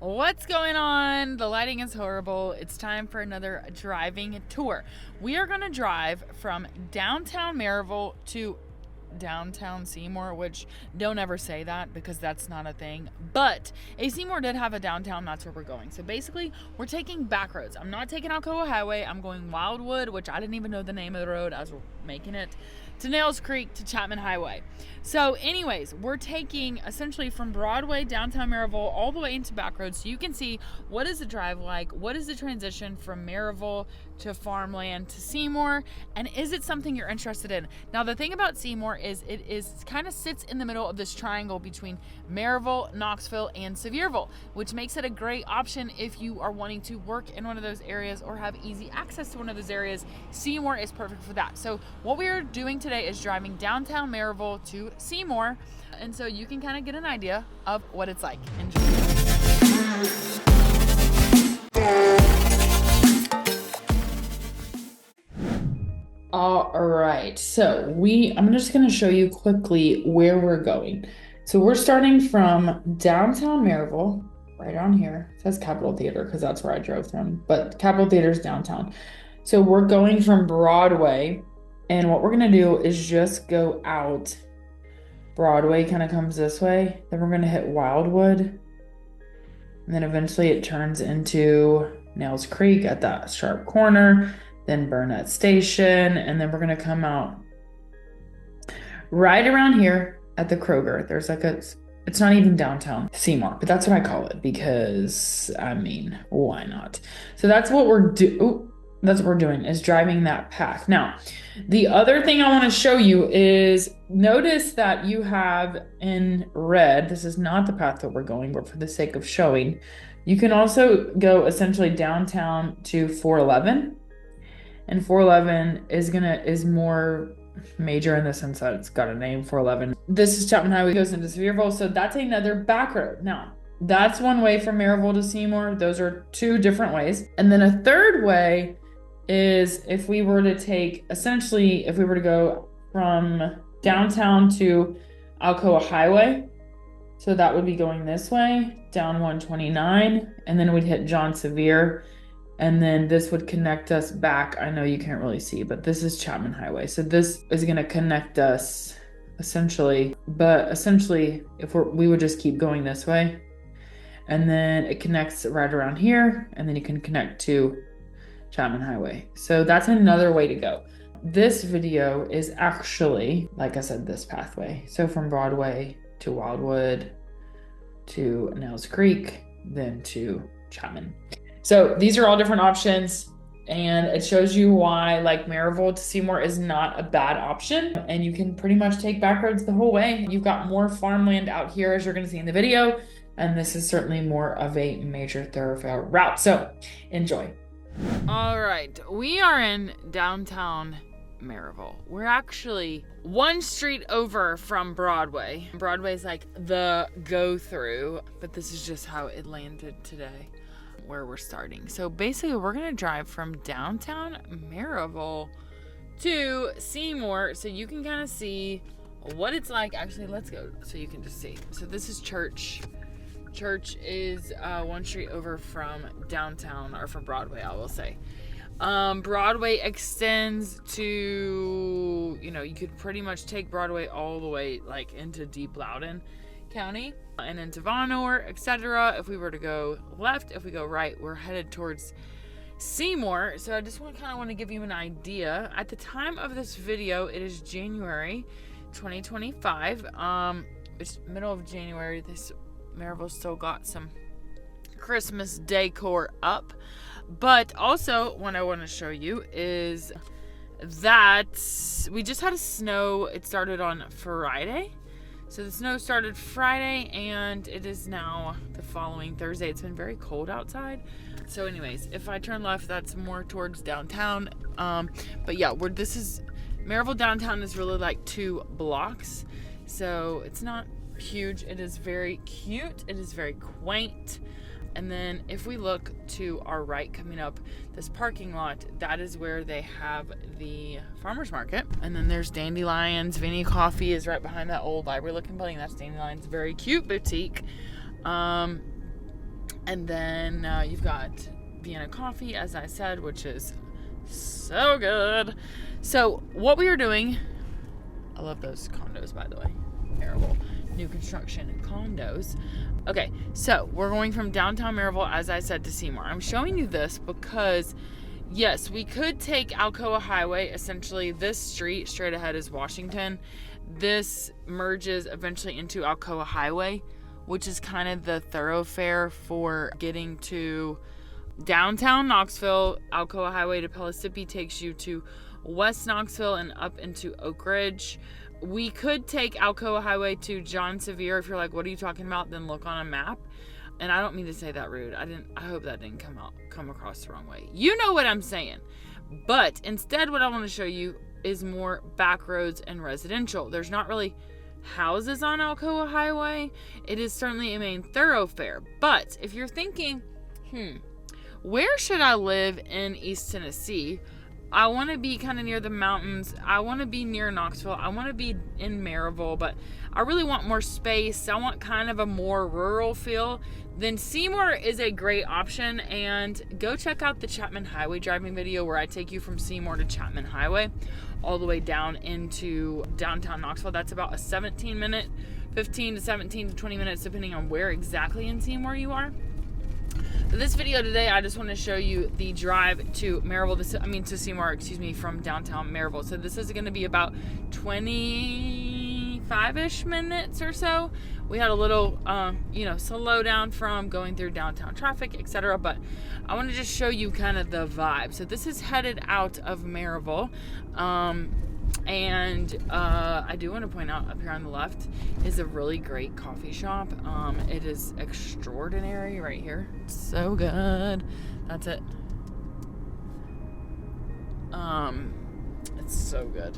What's going on? The lighting is horrible. It's time for another driving tour. We are going to drive from downtown Maryville to downtown Seymour, which don't ever say that because that's not a thing. But Seymour did have a downtown. That's where we're going. So basically, we're taking Backroads. I'm not taking Alcoa Highway. I'm going Wildwood, which I didn't even know the name of the road as we're making it, to Nails Creek to Chapman Highway. So anyways, we're taking essentially from Broadway, downtown Maryville, all the way into Backroads, so you can see what is the drive like, what is the transition from Maryville to Farmland to Seymour, and is it something you're interested in? Now, the thing about Seymour is it kind of sits in the middle of this triangle between Maryville, Knoxville, and Sevierville, which makes it a great option if you are wanting to work in one of those areas or have easy access to one of those areas. Seymour is perfect for that. So what we are doing today is driving downtown Maryville to Seymour, and so you can kind of get an idea of what it's like. Enjoy. All right, so I'm just going to show you quickly where we're going. So we're starting from downtown Maryville, right on here. It says Capitol Theater because that's where I drove from, but Capitol Theater is downtown. So we're going from Broadway, and what we're going to do is just go out. Broadway kind of comes this way. Then we're going to hit Wildwood. And then eventually it turns into Nails Creek at that sharp corner. Then Burnett Station. And then we're going to come out right around here at the Kroger. There's like it's not even downtown Seymour, but that's what I call it because, I mean, why not? So that's what we're doing is driving that path. Now, the other thing I want to show you is notice that you have in red, this is not the path that we're going, but for the sake of showing, you can also go essentially downtown to 411. And 411 is more major in the sense that it's got a name, 411. This is Chapman Highway, goes into Sevierville, so that's another back road. Now, that's one way from Maryville to Seymour. Those are two different ways. And then a third way is if we were to go from downtown to Alcoa Highway. So that would be going this way, down 129, and then we'd hit John Sevier, and then this would connect us back. I know you can't really see, but this is Chapman Highway. So this is going to connect us essentially, if we would just keep going this way, and then it connects right around here, and then you can connect to Chapman Highway. So that's another way to go. This video is actually, like I said, this pathway. So from Broadway to Wildwood to Nails Creek, then to Chapman. So these are all different options, and it shows you why like Maryville to Seymour is not a bad option, and you can pretty much take Backroads the whole way. You've got more farmland out here, as you're going to see in the video, and this is certainly more of a major thoroughfare route. So enjoy. All right, we are in downtown Maryville. We're actually one street over from Broadway. Broadway's like the go-through, but this is just how it landed today, where we're starting. So basically, we're gonna drive from downtown Maryville to Seymour, so you can kind of see what it's like. Actually, let's go so you can just see. So this is Church. Church is one street over from downtown, or from Broadway, I will say. Broadway extends to, you could pretty much take Broadway all the way like into deep Loudoun County and into Vonore, etc. If we were to go left, if we go right, we're headed towards Seymour. So I just want to give you an idea. At the time of this video, it is January 2025. It's middle of January. This Maryville still got some Christmas decor up, but also what I want to show you is that we just had a snow. It started on Friday, so the snow started Friday, and it is now the following Thursday. It's been very cold outside. So anyways, if I turn left, that's more towards downtown. But yeah, Maryville downtown is really like 2 blocks, so it's not huge. It is very cute. It is very quaint. And then if we look to our right, coming up this parking lot, that is where they have the farmer's market. And then there's Dandelions. Vinny Coffee is right behind that old library looking building. That's Dandelions. Very cute boutique. And then you've got Vienna coffee, as I said, which is so good. So what we are doing, I love those condos, by the way. Maryville, new construction condos. Okay, so we're going from downtown Maryville, as I said, to Seymour. I'm showing you this because, yes, we could take Alcoa Highway. Essentially, this street straight ahead is Washington. This merges eventually into Alcoa Highway, which is kind of the thoroughfare for getting to downtown Knoxville. Alcoa Highway to Pellissippi takes you to West Knoxville and up into Oak Ridge. We could take Alcoa Highway to John Sevier. If you're like, what are you talking about? Then look on a map. And I don't mean to say that rude. I hope that didn't come across the wrong way. You know what I'm saying. But instead, what I want to show you is more back roads and residential. There's not really houses on Alcoa Highway. It is certainly a main thoroughfare. But if you're thinking, where should I live in East Tennessee? I want to be kind of near the mountains. I want to be near Knoxville. I want to be in Maryville, but I really want more space. I want kind of a more rural feel. Then Seymour is a great option, and go check out the Chapman Highway driving video where I take you from Seymour to Chapman Highway all the way down into downtown Knoxville. That's about a 15 to 17 to 20 minutes, depending on where exactly in Seymour you are. For this video today, I just want to show you the drive to Maryville, to Seymour, from downtown Maryville. So this is going to be about 25-ish minutes or so. We had a little, slow down from going through downtown traffic, etc. But I want to just show you kind of the vibe. So this is headed out of Maryville. I do want to point out up here on the left is a really great coffee shop. It is extraordinary right here. It's so good. That's it. It's so good.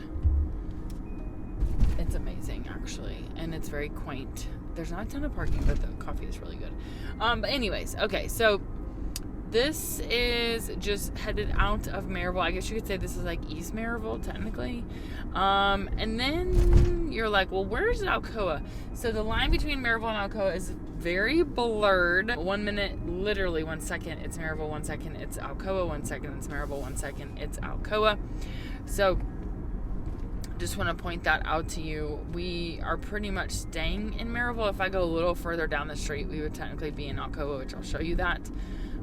It's amazing, actually, and it's very quaint. There's not a ton of parking, but the coffee is really good. But anyways, okay, so this is just headed out of Maryville. I guess you could say this is like East Maryville, technically. And then you're like, well, where's Alcoa? So the line between Maryville and Alcoa is very blurred. 1 minute, literally 1 second, it's Maryville. 1 second, it's Alcoa. 1 second, it's Maryville. 1 second, it's Alcoa. So just want to point that out to you. We are pretty much staying in Maryville. If I go a little further down the street, we would technically be in Alcoa, which I'll show you that.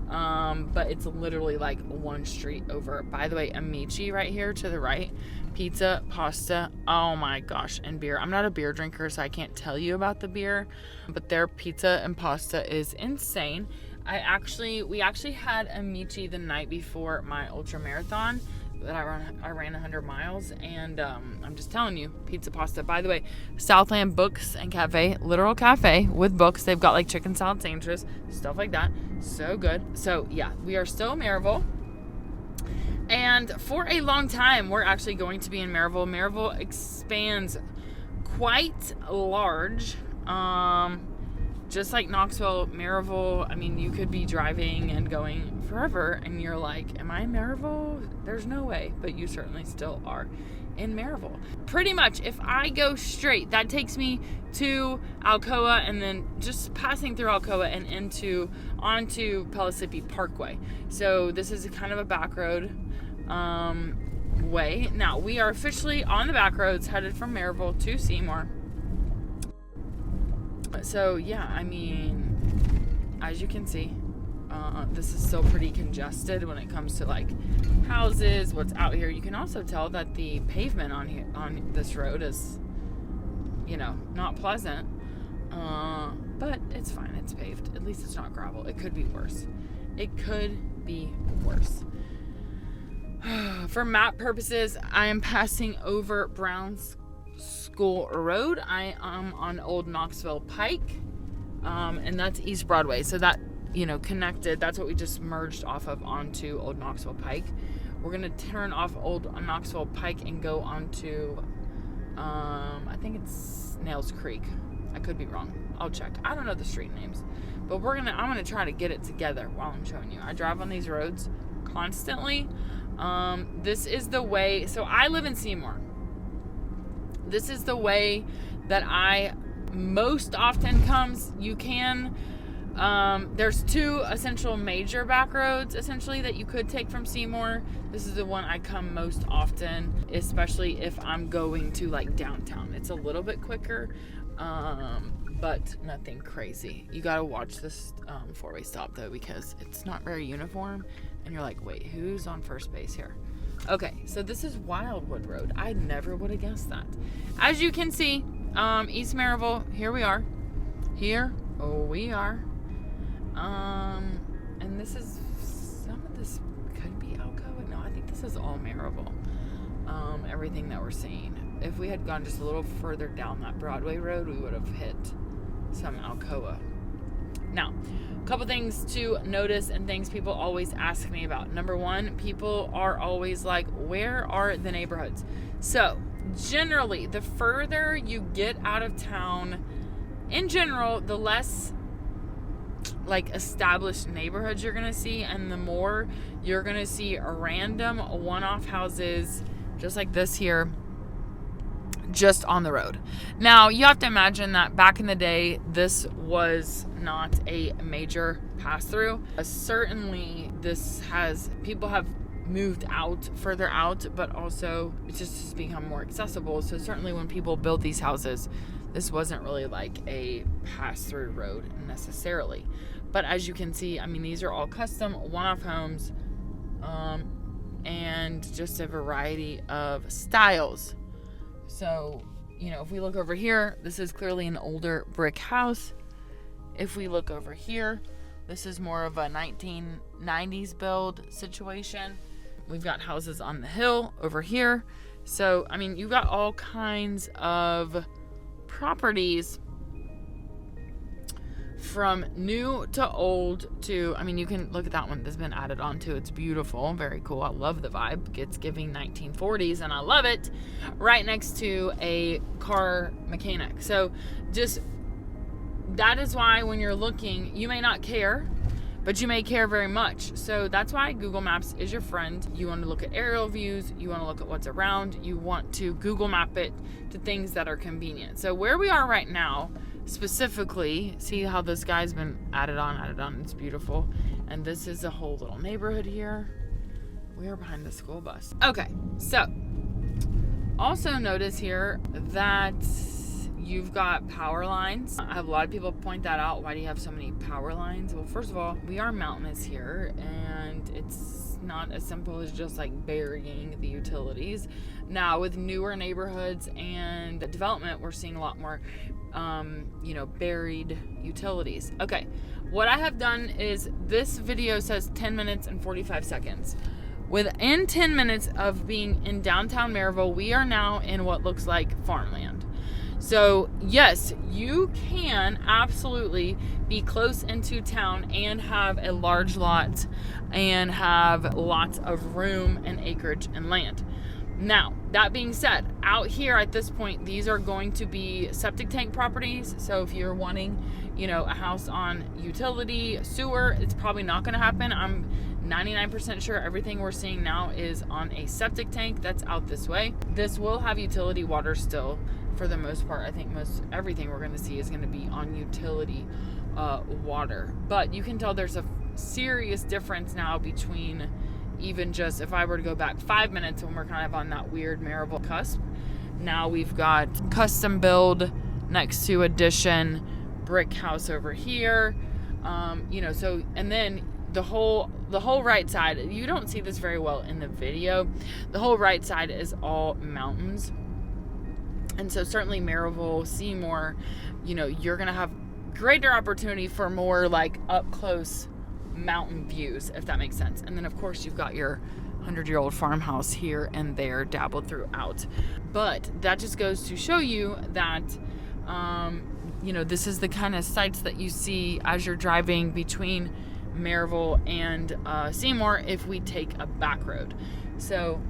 But it's literally like one street over. By the way, Amici right here to the right. Pizza, pasta, oh my gosh, and beer. I'm not a beer drinker, so I can't tell you about the beer, but their pizza and pasta is insane. We actually had Amici the night before my ultra marathon that I ran 100 miles, and I'm just telling you, pizza, pasta. By the way, Southland Books and Cafe, literal cafe with books. They've got like chicken salad sandwiches, stuff like that. So good. So yeah, we are still in Maryville, and for a long time we're actually going to be in Maryville. Maryville expands quite large. Just like Knoxville, Maryville, I mean, you could be driving and going forever, and you're like, am I in Maryville? There's no way, but you certainly still are in Maryville. Pretty much, if I go straight, that takes me to Alcoa, and then just passing through Alcoa and onto Pellissippi Parkway. So this is kind of a back road way. Now, we are officially on the back roads, headed from Maryville to Seymour. So yeah, I mean, as you can see, this is still pretty congested when it comes to like houses, what's out here. You can also tell that the pavement on this road is, not pleasant, but it's fine. It's paved. At least it's not gravel. It could be worse. For map purposes, I am passing over Brown's School Road. I am on Old Knoxville Pike, and that's East Broadway. So that, connected, that's what we just merged off of onto Old Knoxville Pike. We're going to turn off Old Knoxville Pike and go onto, I think it's Nails Creek. I could be wrong. I'll check. I don't know the street names, but I'm going to try to get it together while I'm showing you. I drive on these roads constantly. This is the way. So I live in Seymour. This is the way that I most often comes. You can there's two essential major back roads essentially that you could take from Seymour. This is the one I come most often, especially if I'm going to like downtown. It's a little bit quicker, but nothing crazy. You gotta watch this four-way stop though, because it's not very uniform and you're like, wait, who's on first base here? Okay, so this is Wildwood Road. I never would have guessed that. As you can see, East Maryville, here we are. Here we are. And this is, some of this could be Alcoa. No, I think this is all Maryville. Everything that we're seeing. If we had gone just a little further down that Broadway road, we would have hit some Alcoa. Now, a couple things to notice and things people always ask me about. Number one, people are always like, where are the neighborhoods? So, generally, the further you get out of town, in general, the less like established neighborhoods you're gonna see, and the more you're gonna see random one-off houses just like this here, just on the road. Now, you have to imagine that back in the day, this was not a major pass-through. Certainly, people have moved out, further out, but also it's just become more accessible. So certainly when people build these houses, this wasn't really like a pass-through road necessarily. But as you can see, I mean, these are all custom one-off homes, and just a variety of styles. So, you know, if we look over here, this is clearly an older brick house. If we look over here, this is more of a 1990s build situation. We've got houses on the hill over here. So, I mean, you've got all kinds of properties from new to old to, I mean, you can look at that one that's been added on to. It's beautiful, very cool. I love the vibe. It's giving 1940s and I love it. Right next to a car mechanic. So just, that is why when you're looking, you may not care, but you may care very much. So that's why Google Maps is your friend. You want to look at aerial views. You want to look at what's around. You want to Google Map it to things that are convenient. So where we are right now, specifically, see how this guy's been added on. It's beautiful. And this is a whole little neighborhood here. We are behind the school bus. Okay, so also notice here that you've got power lines. I have a lot of people point that out. Why do you have so many power lines? Well, first of all, we are mountainous here, and it's not as simple as just like burying the utilities. Now, with newer neighborhoods and development, we're seeing a lot more, buried utilities. Okay, what I have done is, this video says 10 minutes and 45 seconds. Within 10 minutes of being in downtown Maryville, we are now in what looks like farmland. So yes, you can absolutely be close into town and have a large lot and have lots of room and acreage and land. Now, that being said, out here at this point, these are going to be septic tank properties. So if you're wanting, a house on utility, sewer, it's probably not going to happen. I'm 99% sure everything we're seeing now is on a septic tank that's out this way. This will have utility water still. For the most part, I think most everything we're going to see is going to be on utility water. But you can tell there's a serious difference now between even just, if I were to go back 5 minutes when we're kind of on that weird Maryville cusp. Now we've got custom build next to addition, brick house over here. So, and then the whole right side, you don't see this very well in the video. The whole right side is all mountains. And so certainly Maryville, Seymour, you're going to have greater opportunity for more like up close mountain views, if that makes sense. And then of course you've got your 100-year-old farmhouse here and there dabbled throughout. But that just goes to show you that, this is the kind of sites that you see as you're driving between Maryville and Seymour if we take a back road. So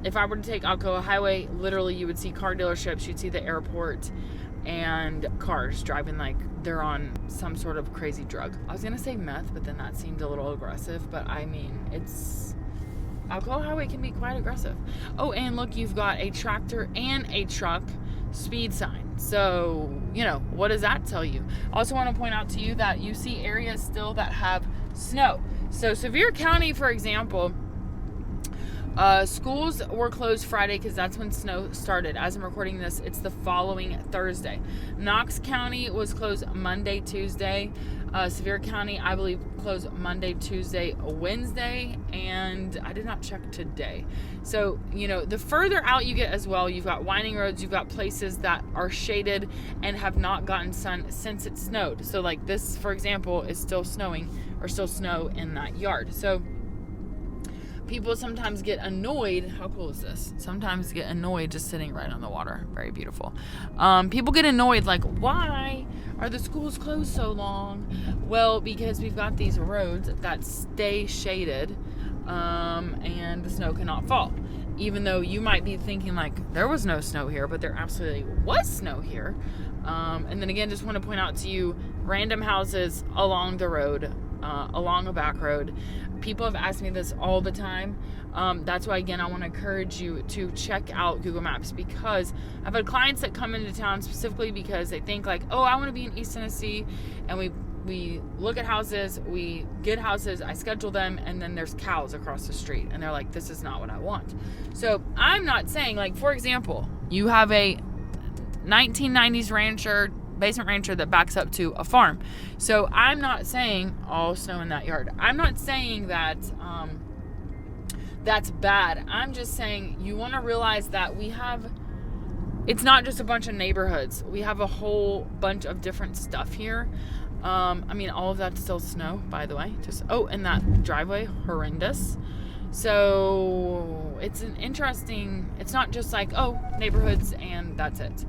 if I were to take Alcoa Highway, literally you would see car dealerships, you'd see the airport, and cars driving like they're on some sort of crazy drug. I was going to say meth, but then that seemed a little aggressive. But I mean, Alcoa Highway can be quite aggressive. Oh, and look, you've got a tractor and a truck speed sign. So, what does that tell you? I also want to point out to you that you see areas still that have snow. So Sevier County, for example, schools were closed Friday because that's when snow started. As I'm recording this, it's the following Thursday. Knox County was closed Monday, Tuesday. Sevier County, I believe, closed Monday, Tuesday, Wednesday, and I did not check today. So, the further out you get as well, you've got winding roads, you've got places that are shaded and have not gotten sun since it snowed. So like this, for example, is still snowing or still snow in that yard. So people sometimes get annoyed. How cool is this? Sometimes get annoyed just sitting right on the water. Very beautiful. People get annoyed, like, why are the schools closed so long? Well, because we've got these roads that stay shaded, and the snow cannot fall. Even though you might be thinking like there was no snow here, but there absolutely was snow here. And then again, just want to point out to you, random houses along the road, along a back road. People have asked me this all the time. That's why, again, I want to encourage you to check out Google Maps, because I've had clients that come into town specifically because they think like, oh, I want to be in East Tennessee, and we look at houses, we get houses, I schedule them, and then there's cows across the street, and they're like, this is not what I want. So I'm not saying, like, for example, you have a 1990s basement rancher that backs up to a farm. So I'm not saying all snow in that yard. I'm not saying that that's bad. I'm just saying you want to realize that it's not just a bunch of neighborhoods. We have a whole bunch of different stuff here. All of that's still snow, by the way. And that driveway, horrendous. So it's it's not just like, oh, neighborhoods and that's it.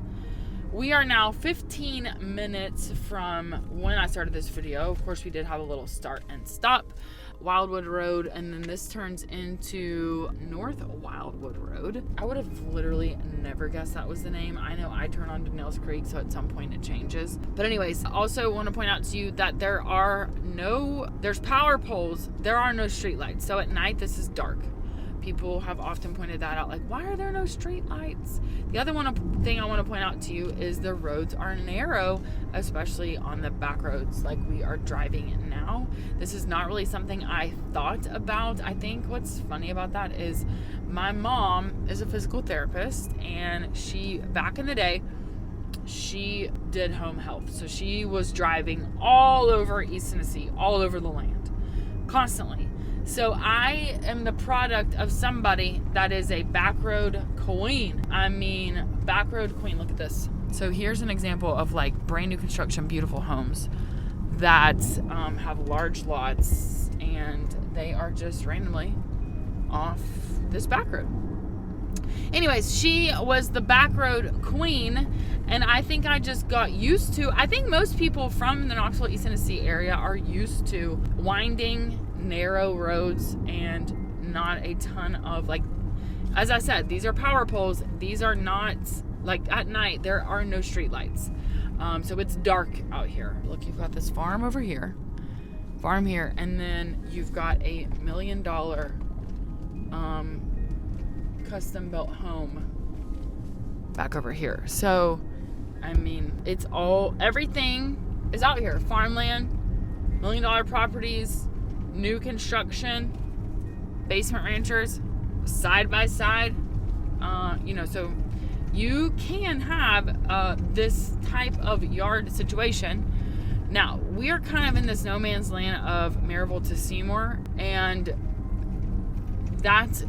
We are now 15 minutes from when I started this video. Of course, we did have a little start and stop. Wildwood Road, and then this turns into North Wildwood Road. I would have literally never guessed that was the name. I know I turn onto Nails Creek, so at some point it changes. But anyways, also want to point out to you that there's power poles. There are no street lights. So at night, this is dark. People have often pointed that out, like, why are there no street lights? The other thing I want to point out to you is the roads are narrow, especially on the back roads like we are driving now. This is not really something I thought about. I think what's funny about that is my mom is a physical therapist, and back in the day, she did home health. So she was driving all over East Tennessee, all over the land, constantly. So I am the product of somebody that is a backroad queen. Backroad queen. Look at this. So here's an example of like brand new construction, beautiful homes that have large lots, and they are just randomly off this back road. Anyways, she was the backroad queen, and I think I just got used to. I think most people from the Knoxville, East Tennessee area are used to winding, narrow roads and not a ton of, like, as I said, these are power poles. These are not, like, at night there are no street lights, so it's dark out here. Look, you've got this farm over here, and then you've got a $1 million custom built home back over here. So everything is out here. Farmland, $1 million properties, new construction, basement ranchers, side by side. So you can have this type of yard situation. Now, we are kind of in this no man's land of Maryville to Seymour, and that's,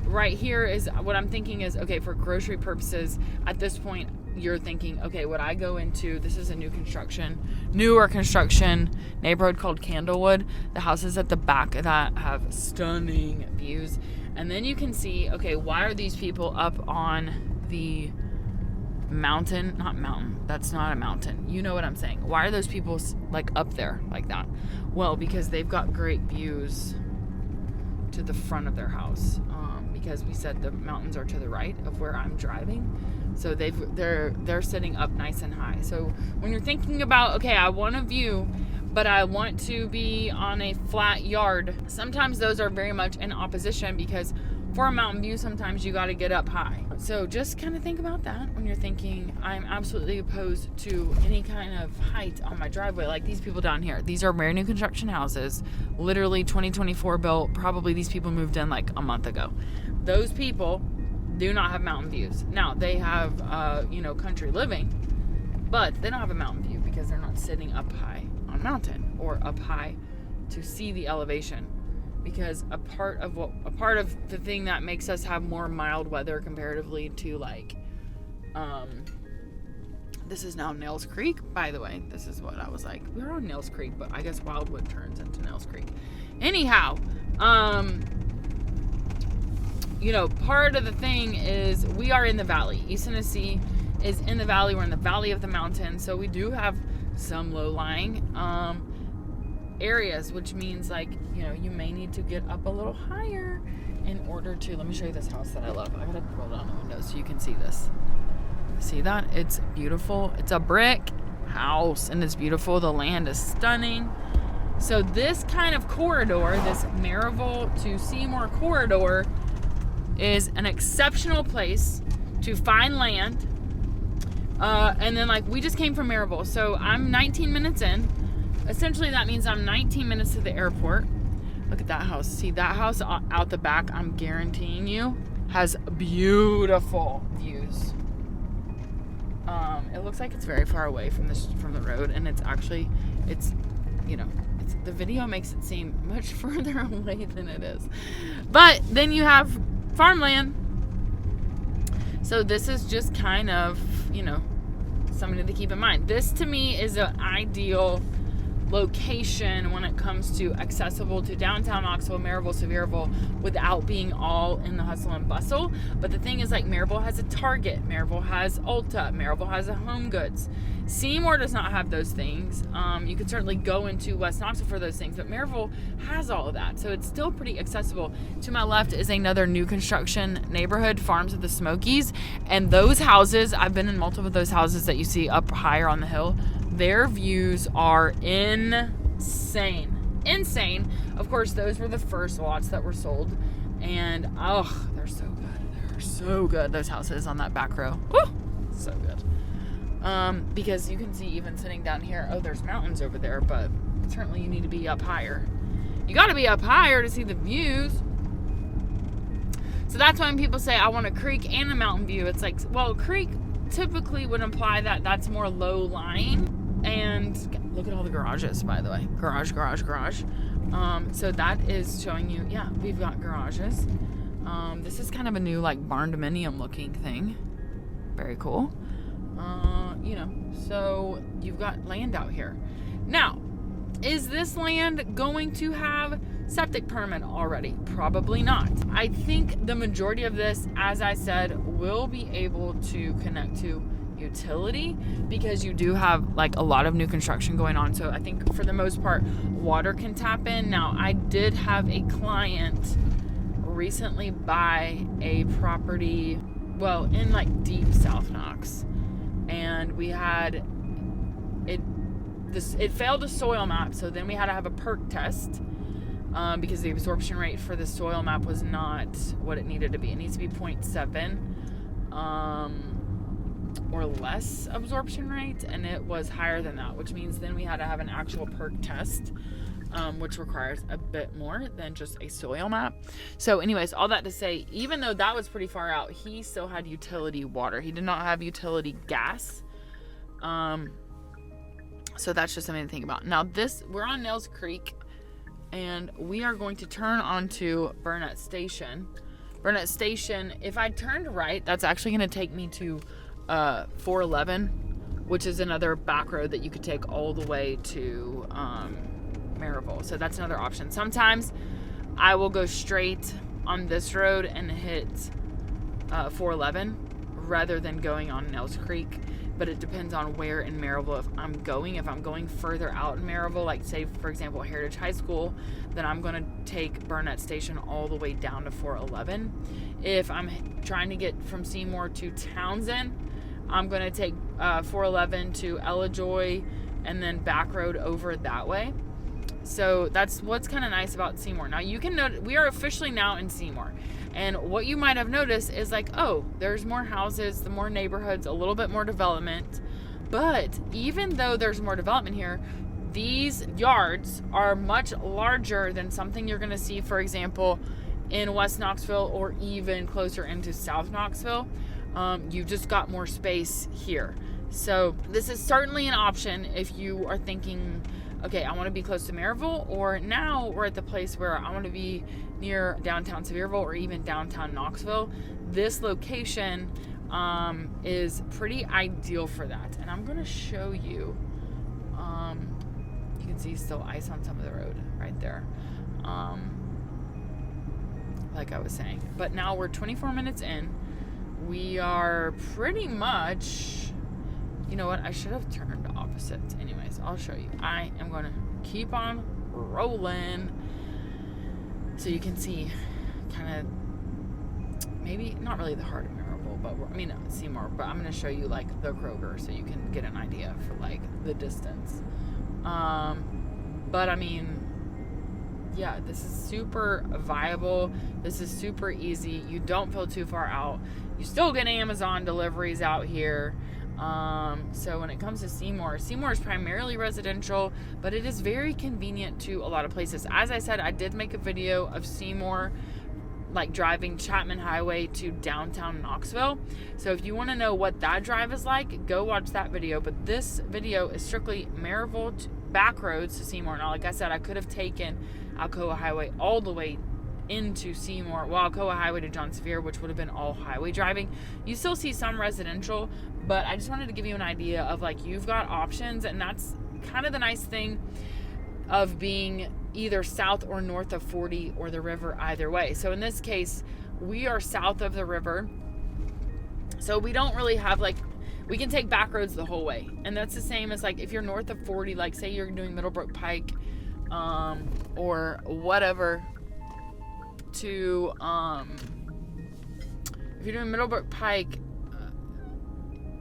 right here is what I'm thinking is, okay, for grocery purposes, at this point, you're thinking, okay, would I go into, this is a newer construction neighborhood called Candlewood. The houses at the back of that have stunning views. And then you can see, okay, why are these people up on the mountain? Not mountain. That's not a mountain. You know what I'm saying. Why are those people like up there like that? Well, because they've got great views to the front of their house. Because we said the mountains are to the right of where I'm driving. So they're sitting up nice and high. So when you're thinking about, okay, I want a view, but I want to be on a flat yard, sometimes those are very much in opposition, because for a mountain view, sometimes you got to get up high. So just kind of think about that when you're thinking, I'm absolutely opposed to any kind of height on my driveway. Like these people down here, these are very new construction houses, literally 2024 built. Probably these people moved in like a month ago. Those people do not have mountain views. Now they have, country living, but they don't have a mountain view because they're not sitting up high on a mountain or up high to see the elevation. Because a part of the thing that makes us have more mild weather comparatively to like, this is now Nails Creek, by the way. This is what I was like. We were on Nails Creek, but I guess Wildwood turns into Nails Creek. Anyhow, part of the thing is we are in the valley. East Tennessee is in the valley. We're in the valley of the mountain, so we do have some low-lying areas, which means like, you may need to get up a little higher in order to, let me show you this house that I love. I gotta roll down the window so you can see this. See that? It's beautiful. It's a brick house and it's beautiful. The land is stunning. So this kind of corridor, this Maryville to Seymour corridor, is an exceptional place to find land. And then like we just came from Maryville, so I'm 19 minutes in. Essentially, that means I'm 19 minutes to the airport. Look at that house. See that house out the back? I'm guaranteeing you has beautiful views. It looks like it's very far away from the road, and it's actually, the video makes it seem much further away than it is. But then you have farmland. So this is just kind of, something to keep in mind. This to me is an ideal location when it comes to accessible to downtown Knoxville, Maryville, Sevierville, without being all in the hustle and bustle. But the thing is, like, Maryville has a Target, Maryville has Ulta, Maryville has a Home Goods. Seymour does not have those things. You could certainly go into West Knoxville for those things, but Maryville has all of that, so it's still pretty accessible. To my left is another new construction neighborhood, Farms of the Smokies, and those houses, I've been in multiple of those houses that you see up higher on the hill. Their views are insane. Of course, those were the first lots that were sold, and they're so good. They're so good, those houses on that back row. Woo! So good. Because you can see even sitting down here, there's mountains over there, but certainly you need to be up higher. You got to be up higher to see the views. So that's why when people say, I want a creek and a mountain view, it's like, well, a creek typically would imply that that's more low-lying. And look at all the garages, by the way. Garage. So that is showing you, yeah, we've got garages. This is kind of a new, like, barn-dominium looking thing. Very cool. So you've got land out here. Now, is this land going to have septic permit already? Probably not. I think the majority of this, as I said, will be able to connect to utility because you do have like a lot of new construction going on. So I think for the most part, water can tap in. Now, I did have a client recently buy a property, well, in like deep South Knox. And we had it failed a soil map, so then we had to have a perk test because the absorption rate for the soil map was not what it needed to be. It needs to be 0.7 or less absorption rate, and it was higher than that, which means then we had to have an actual perk test, which requires a bit more than just a soil map. So anyways, all that to say, even though that was pretty far out, he still had utility water. He did not have utility gas. So that's just something to think about. Now we're on Nails Creek, and we are going to turn onto Burnett Station. Burnett Station, if I turned right, that's actually going to take me to 411, which is another back road that you could take all the way to Maryville. So that's another option. Sometimes I will go straight on this road and hit 411 rather than going on Nails Creek, but it depends on where in Maryville if I'm going. If I'm going further out in Maryville, like say for example Heritage High School, then I'm going to take Burnett Station all the way down to 411. If I'm trying to get from Seymour to Townsend, I'm going to take 411 to Ellajoy and then back road over that way. So that's what's kind of nice about Seymour. Now you can note we are officially now in Seymour. And what you might have noticed is like, oh, there's more houses, the more neighborhoods, a little bit more development. But even though there's more development here, these yards are much larger than something you're going to see, for example, in West Knoxville or even closer into South Knoxville. You've just got more space here. So this is certainly an option if you are thinking, okay, I want to be close to Maryville, or now we're at the place where I want to be near downtown Sevierville or even downtown Knoxville. This location is pretty ideal for that. And I'm going to show you. You can see still ice on some of the road right there. Like I was saying. But now we're 24 minutes in. We are pretty much, you know what? I should have turned opposites. Anyways, I'll show you. I am going to keep on rolling so you can see kind of, maybe not really the heart of Maryville, but Seymour, but I'm going to show you like the Kroger so you can get an idea for like the distance. But I mean, yeah, this is super viable. This is super easy. You don't feel too far out. You still get Amazon deliveries out here. So when it comes to Seymour is primarily residential, but it is very convenient to a lot of places. As I said, I did make a video of Seymour, like driving Chapman Highway to downtown Knoxville. So if you want to know what that drive is like, go watch that video. But this video is strictly Maryville Backroads to Seymour. Now, like I said, I could have taken Alcoa Highway all the way into Seymour, well, Alcoa Highway to John Sevier, which would have been all highway driving. You still see some residential, but I just wanted to give you an idea of like, you've got options, and that's kind of the nice thing of being either south or north of 40 or the river, either way. So in this case, we are south of the river, so we don't really have like, we can take back roads the whole way. And that's the same as like if you're north of 40, like say you're doing Middlebrook Pike or whatever to if you're doing Middlebrook Pike,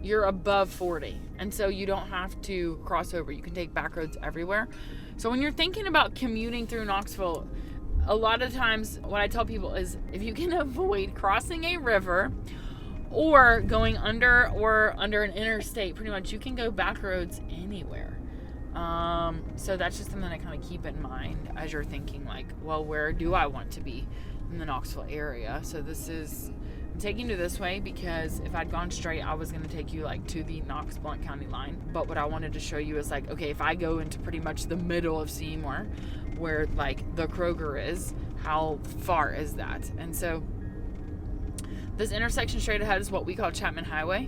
you're above 40, and so you don't have to cross over. You can take back roads everywhere. So when you're thinking about commuting through Knoxville, a lot of times what I tell people is if you can avoid crossing a river or going under an interstate, pretty much you can go back roads anywhere. So that's just something I kind of keep in mind as you're thinking like, well, where do I want to be in the Knoxville area? So I'm taking you this way because if I'd gone straight, I was going to take you like to the Knox-Blount County line. But what I wanted to show you is like, okay, if I go into pretty much the middle of Seymour where like the Kroger is, how far is that? And so this intersection straight ahead is what we call Chapman Highway.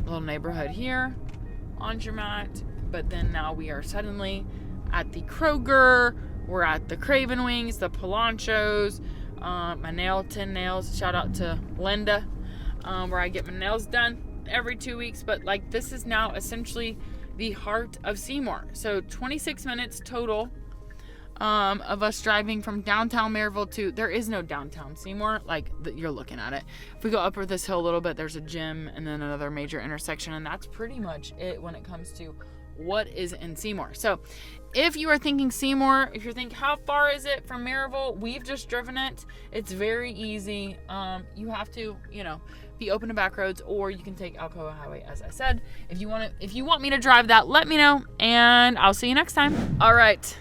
Little neighborhood here on Jermat, but then now we are suddenly at the Kroger. We're at the Craven Wings, the Polanchos, my tin nails. Shout out to Linda, where I get my nails done every 2 weeks. But like this is now essentially the heart of Seymour. So 26 minutes total of us driving from downtown Maryville to, there is no downtown Seymour, like you're looking at it. If we go up this hill a little bit, there's a gym and then another major intersection, and that's pretty much it when it comes to what is in Seymour. So if you are thinking Seymour, if you're thinking how far is it from Maryville, we've just driven it. It's very easy. You have to, be open to back roads, or you can take Alcoa Highway, as I said. If you want me to drive that, let me know, and I'll see you next time. All right.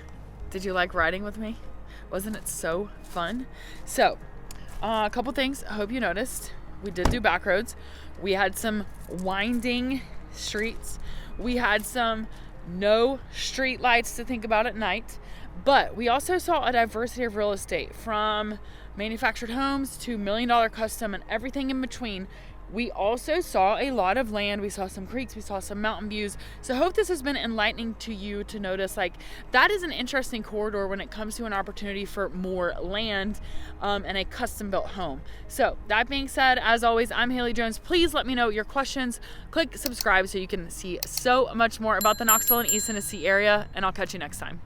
Did you like riding with me? Wasn't it so fun? So, a couple things I hope you noticed. We did do back roads. We had some winding streets. We had some no street lights to think about at night. But we also saw a diversity of real estate, from manufactured homes to $1 million custom and everything in between. We also saw a lot of land. We saw some creeks. We saw some mountain views. So I hope this has been enlightening to you to notice like that is an interesting corridor when it comes to an opportunity for more land and a custom built home. So that being said, as always, I'm Haley Jones. Please let me know your questions. Click subscribe so you can see so much more about the Knoxville and East Tennessee area, and I'll catch you next time.